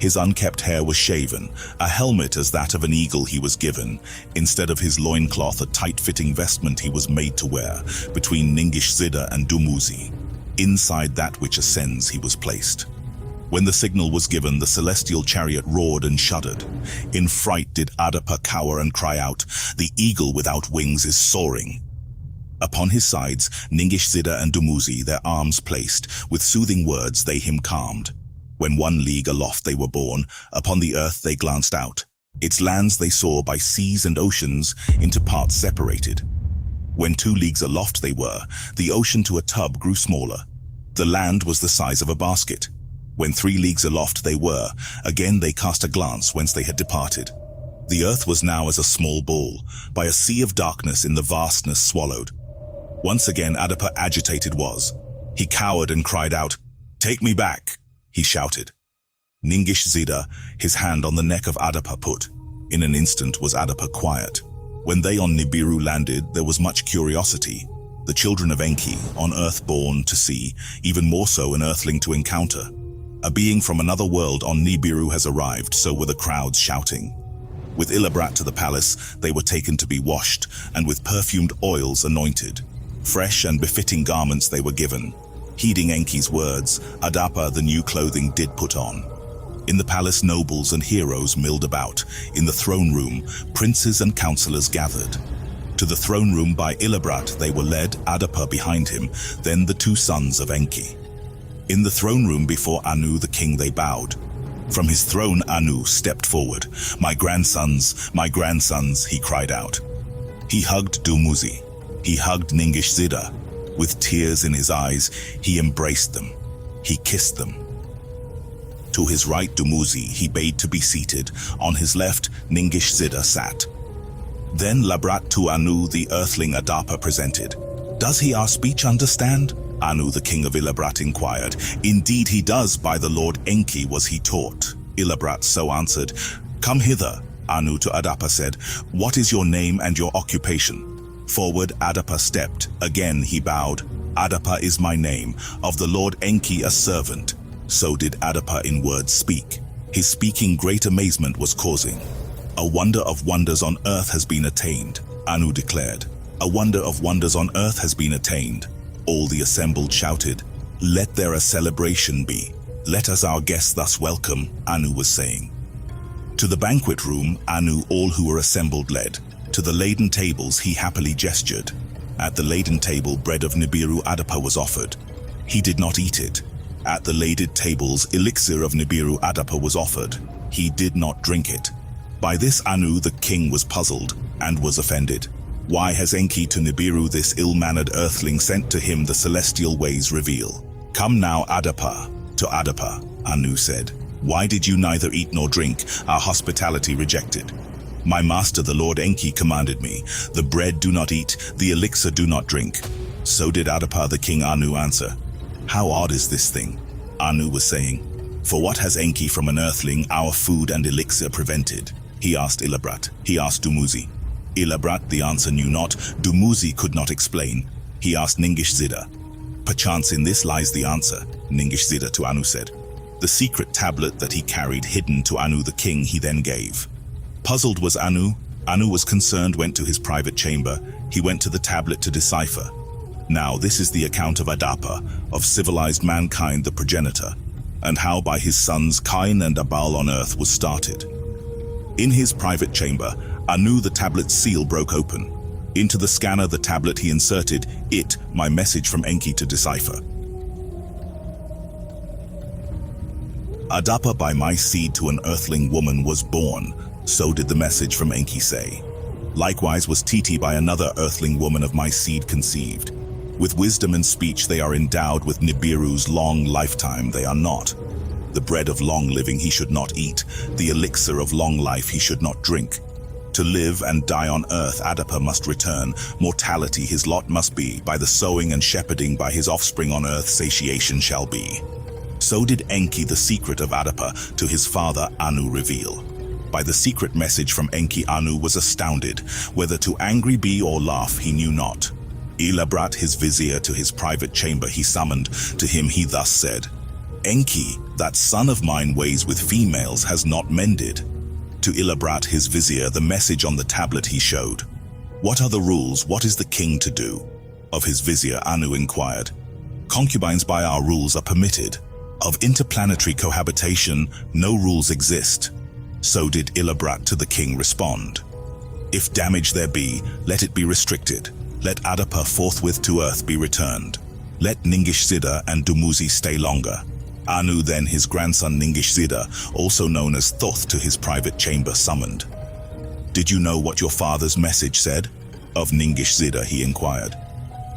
His unkempt hair was shaven, a helmet as that of an eagle he was given. Instead of his loincloth, a tight-fitting vestment he was made to wear, between Ningish Zida and Dumuzi. Inside that which ascends he was placed. When the signal was given, the celestial chariot roared and shuddered. In fright did Adapa cower and cry out, "The eagle without wings is soaring." Upon his sides, Ningish Zida and Dumuzi, their arms placed, with soothing words they him calmed. When 1 league aloft they were borne, upon the earth they glanced out. Its lands they saw by seas and oceans, into parts separated. When 2 leagues aloft they were, the ocean to a tub grew smaller. The land was the size of a basket. When 3 leagues aloft they were, again they cast a glance whence they had departed. The earth was now as a small ball, by a sea of darkness in the vastness swallowed. Once again Adapa agitated was. He cowered and cried out, "Take me back," he shouted. Ningish Zida, his hand on the neck of Adapa put. In an instant was Adapa quiet. When they on Nibiru landed, there was much curiosity. The children of Enki, on earth born to see, even more so an earthling to encounter. A being from another world on Nibiru has arrived, so were the crowds shouting. With Ilabrat to the palace, they were taken to be washed, and with perfumed oils anointed. Fresh and befitting garments they were given. Heeding Enki's words, Adapa the new clothing did put on. In the palace nobles and heroes milled about. In the throne room, princes and counselors gathered. To the throne room by Ilabrat they were led, Adapa behind him, then the 2 sons of Enki. In the throne room before Anu the king they bowed. From his throne Anu stepped forward. My grandsons, he cried out. He hugged Dumuzi. He hugged Ningish Zida. With tears in his eyes, he embraced them. He kissed them. To his right Dumuzi he bade to be seated. On his left Ningish Zida sat. Then Labrat to Anu the earthling Adapa presented. Does he our speech understand? Anu the king of Ilabrat inquired. Indeed he does, by the Lord Enki was he taught. Ilabrat so answered. Come hither, Anu to Adapa said. What is your name and your occupation? Forward Adapa stepped. Again he bowed. Adapa is my name, of the Lord Enki a servant. So did Adapa in words speak. His speaking great amazement was causing. A wonder of wonders on earth has been attained, Anu declared. A wonder of wonders on earth has been attained. All the assembled shouted, Let there a celebration be. Let us our guests thus welcome, Anu was saying. To the banquet room, Anu all who were assembled led. To the laden tables he happily gestured. At the laden table bread of Nibiru Adapa was offered. He did not eat it. At the laded tables elixir of Nibiru Adapa was offered. He did not drink it. By this Anu the king was puzzled and was offended. Why has Enki to Nibiru this ill-mannered earthling sent to him the celestial ways reveal? Come now Adapa. To Adapa, Anu said, Why did you neither eat nor drink, our hospitality rejected? My master the Lord Enki commanded me, the bread do not eat, the elixir do not drink. So did Adapa the king Anu answer. How odd is this thing? Anu was saying. For what has Enki from an earthling our food and elixir prevented? He asked Ilabrat. He asked Dumuzi. Ilabrat the answer knew not. Dumuzi could not explain. He asked Ningish Zida. Perchance in this lies the answer, Ningish Zida to Anu said. The secret tablet that he carried hidden to Anu the king he then gave. Puzzled was Anu. Anu was concerned, went to his private chamber. He went to the tablet to decipher. Now this is the account of Adapa, of civilized mankind the progenitor, and how by his sons Cain and Abal on earth was started. In his private chamber, Anu the tablet's seal broke open. Into the scanner the tablet he inserted, my message from Enki to decipher. Adapa by my seed to an earthling woman was born, so did the message from Enki say. Likewise was Titi by another earthling woman of my seed conceived. With wisdom and speech they are endowed, with Nibiru's long lifetime they are not. The bread of long living he should not eat, the elixir of long life he should not drink. To live and die on earth Adapa must return, mortality his lot must be, by the sowing and shepherding by his offspring on earth satiation shall be. So did Enki the secret of Adapa to his father Anu reveal. By the secret message from Enki Anu was astounded, whether to angry be or laugh he knew not. Ilabrat his vizier to his private chamber he summoned, to him he thus said, Enki, that son of mine ways with females has not mended. To Ilabrat his vizier the message on the tablet he showed. What are the rules, what is the king to do? Of his vizier Anu inquired. Concubines by our rules are permitted. Of interplanetary cohabitation, no rules exist. So did Ilabrat to the king respond. If damage there be, let it be restricted. Let Adapa forthwith to earth be returned. Let Ningishzida and Dumuzi stay longer. Anu then his grandson Ningishzida, also known as Thoth, to his private chamber summoned. Did you know what your father's message said? Of Ningishzida he inquired.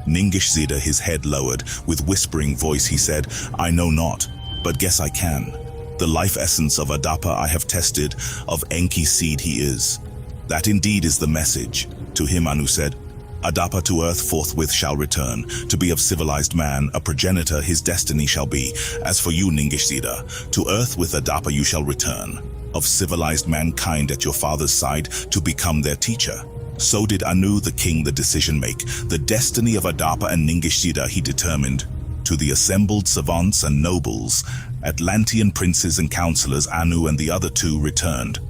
Ningishzida his head lowered, with whispering voice he said, I know not, but guess I can. The life essence of Adapa I have tested, of Enki seed he is. That indeed is the message. To him Anu said, Adapa to earth forthwith shall return, to be of civilized man, a progenitor his destiny shall be. As for you, Ningishzida, to earth with Adapa you shall return, of civilized mankind at your father's side, to become their teacher. So did Anu the king the decision make. The destiny of Adapa and Ningishzida he determined. To the assembled savants and nobles, Atlantean princes and counselors, Anu and the other two returned.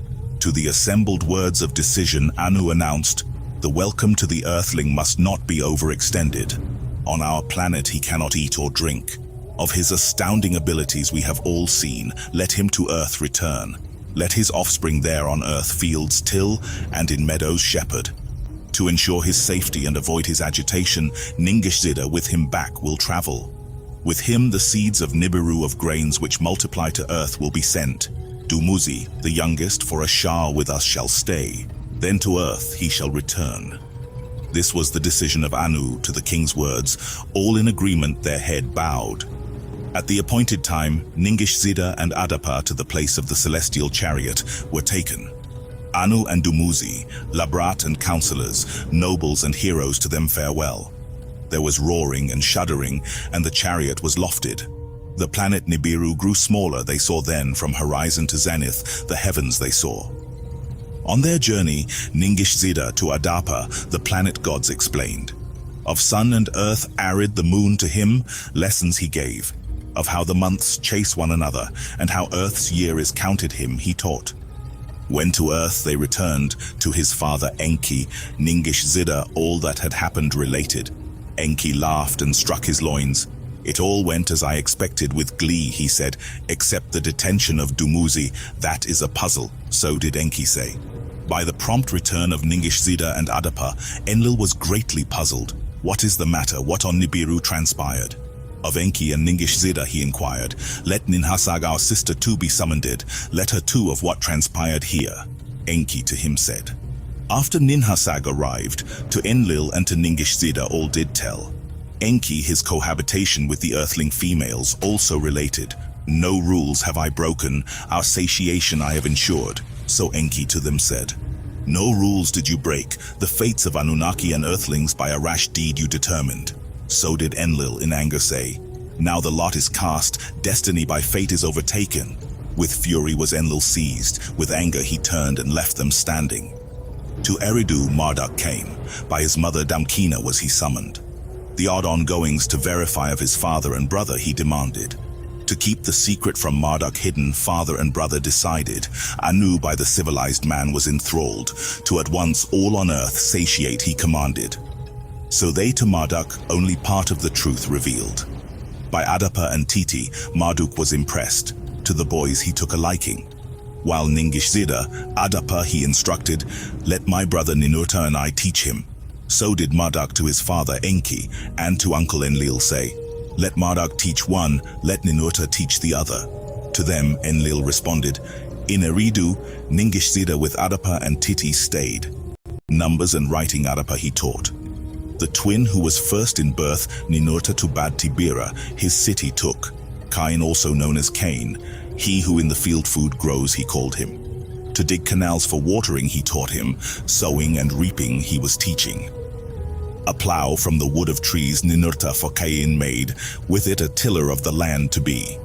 To the assembled words of decision, Anu announced, the welcome to the earthling must not be overextended. On our planet he cannot eat or drink. Of his astounding abilities we have all seen. Let him to earth return. Let his offspring there on earth fields till, and in meadows shepherd. To ensure his safety and avoid his agitation, Ningishzida with him back will travel. With him the seeds of Nibiru of grains which multiply to earth will be sent. Dumuzi, the youngest, for a Shah with us shall stay. Then to earth he shall return. This was the decision of Anu to the king's words. All in agreement their head bowed. At the appointed time, Ningishzida and Adapa to the place of the celestial chariot were taken. Anu and Dumuzi, Labrat and counselors, nobles and heroes to them farewell. There was roaring and shuddering, and the chariot was lofted. The planet Nibiru grew smaller, they saw then, from horizon to zenith, the heavens they saw. On their journey, Ningishzida to Adapa, the planet gods explained. Of sun and earth arid the moon to him, lessons he gave. Of how the months chase one another, and how earth's year is counted him he taught. When to earth they returned, to his father Enki, Ningishzida all that had happened related. Enki laughed and struck his loins. It all went as I expected with glee, he said, except the detention of Dumuzi, that is a puzzle, so did Enki say. By the prompt return of Ningishzida and Adapa, Enlil was greatly puzzled. What is the matter? What on Nibiru transpired? Of Enki and Ningishzida he inquired. Let Ninhasag our sister too be summoned. Let her too of what transpired here. Enki to him said. After Ninhasag arrived, to Enlil and to Ningishzida all did tell. Enki his cohabitation with the earthling females also related. No rules have I broken, our satiation I have ensured. So Enki to them said, no rules did you break, the fates of Anunnaki and earthlings by a rash deed you determined. So did Enlil in anger say, now the lot is cast, destiny by fate is overtaken. With fury was Enlil seized, with anger he turned and left them standing. To Eridu Marduk came, by his mother Damkina was he summoned. The odd ongoings to verify of his father and brother he demanded. To keep the secret from Marduk hidden, father and brother decided. Anu by the civilized man was enthralled, to at once all on earth satiate he commanded. So they to Marduk only part of the truth revealed. By Adapa and Titi, Marduk was impressed. To the boys he took a liking. While Ningishzida, Adapa he instructed, let my brother Ninurta and I teach him. So did Marduk to his father Enki, and to Uncle Enlil say, let Marduk teach one, let Ninurta teach the other. To them Enlil responded, in Eridu, Ningishzida with Adapa and Titi stayed. Numbers and writing Adapa he taught. The twin who was first in birth, Ninurta to Bad Tibira, his city took. Cain also known as Cain, he who in the field food grows he called him. To dig canals for watering he taught him, sowing and reaping he was teaching. A plow from the wood of trees Ninurta for Cain made, with it a tiller of the land to be.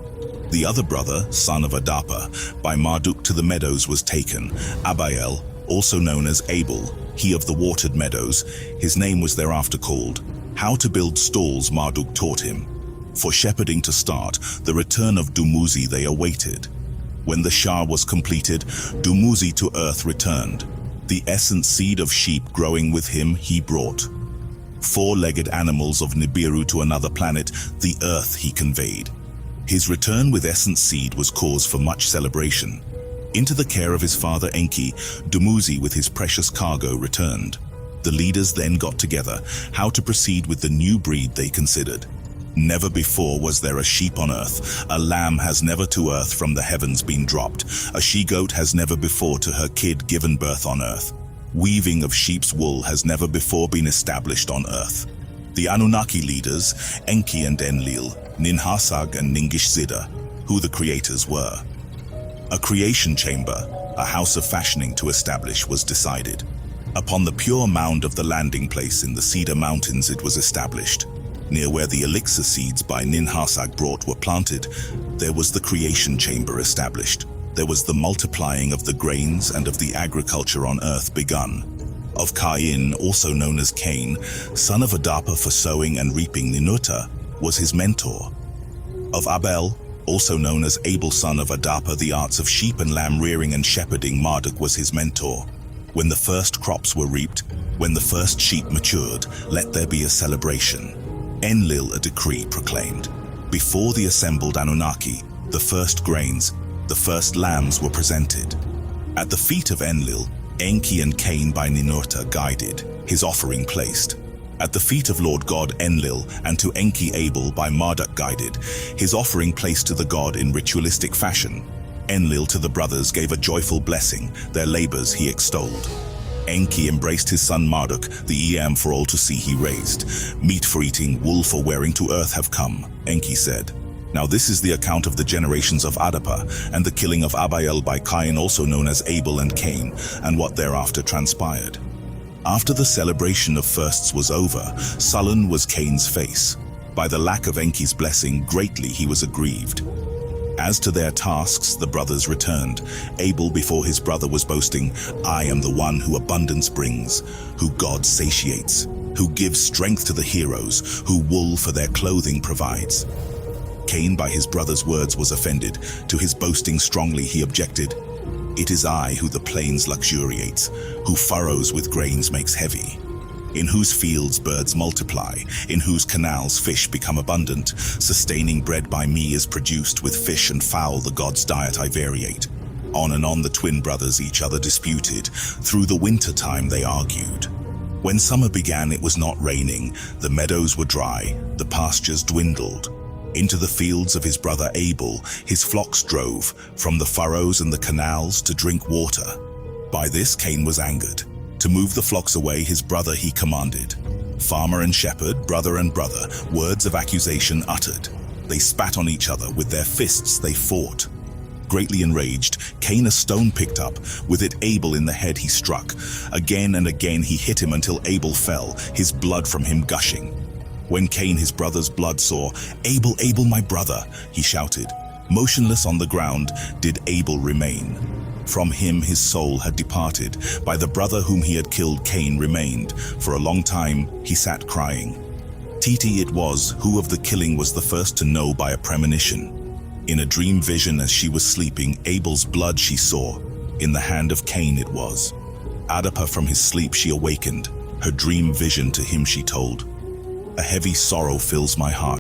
The other brother, son of Adapa, by Marduk to the meadows was taken, Abael, also known as Abel, he of the watered meadows, his name was thereafter called. How to build stalls Marduk taught him. For shepherding to start, the return of Dumuzi they awaited. When the Shah was completed, Dumuzi to earth returned. The essence seed of sheep growing with him he brought. Four-legged animals of Nibiru to another planet, the earth he conveyed. His return with essence seed was cause for much celebration. Into the care of his father Enki, Dumuzi with his precious cargo returned. The leaders then got together how to proceed with the new breed they considered. Never before was there a sheep on earth, a lamb has never to earth from the heavens been dropped, a she-goat has never before to her kid given birth on earth. Weaving of sheep's wool has never before been established on earth. The Anunnaki leaders, Enki and Enlil, Ninhursag and Ningishzida, who the creators were. A creation chamber, a house of fashioning to establish, was decided. Upon the pure mound of the landing place in the Cedar Mountains it was established. Near where the elixir seeds by Ninhursag brought were planted, there was the creation chamber established. There was the multiplying of the grains and of the agriculture on earth begun. Of Cain, also known as Cain, son of Adapa for sowing and reaping Ninurta, was his mentor. Of Abel, also known as Abel son of Adapa, the arts of sheep and lamb rearing and shepherding, Marduk was his mentor. When the first crops were reaped, when the first sheep matured, let there be a celebration. Enlil a decree proclaimed. Before the assembled Anunnaki, the first grains, the first lambs were presented. At the feet of Enlil, Enki and Cain by Ninurta guided, his offering placed. At the feet of Lord God Enlil and to Enki Abel by Marduk guided, his offering placed to the god in ritualistic fashion. Enlil to the brothers gave a joyful blessing, their labors he extolled. Enki embraced his son Marduk, the Eam for all to see he raised. Meat for eating, wool for wearing to earth have come, Enki said. Now this is the account of the generations of Adapa, and the killing of Abiel by Cain, also known as Abel and Cain, and what thereafter transpired. After the celebration of firsts was over, sullen was Cain's face. By the lack of Enki's blessing, greatly he was aggrieved. As to their tasks, the brothers returned. Abel before his brother was boasting, I am the one who abundance brings, who God satiates, who gives strength to the heroes, who wool for their clothing provides. Cain by his brother's words was offended. To his boasting strongly he objected, it is I who the plains luxuriates, who furrows with grains makes heavy, in whose fields birds multiply, in whose canals fish become abundant. Sustaining bread by me is produced, with fish and fowl the gods' diet I variate. On and on the twin brothers each other disputed, through the winter time they argued. When summer began it was not raining, the meadows were dry, the pastures dwindled. Into the fields of his brother Abel his flocks drove, from the furrows and the canals to drink water. By this Cain was angered. To move the flocks away his brother he commanded. Farmer and shepherd, brother and brother, words of accusation uttered. They spat on each other, with their fists they fought. Greatly enraged, Cain a stone picked up, with it Abel in the head he struck. Again and again he hit him until Abel fell, his blood from him gushing. When Cain his brother's blood saw, Abel, Abel, my brother, he shouted. Motionless on the ground did Abel remain. From him his soul had departed. By the brother whom he had killed Cain remained. For a long time he sat crying. Titi it was who of the killing was the first to know by a premonition. In a dream vision as she was sleeping, Abel's blood she saw. In the hand of Cain it was. Adapa from his sleep she awakened. Her dream vision to him she told. A heavy sorrow fills my heart.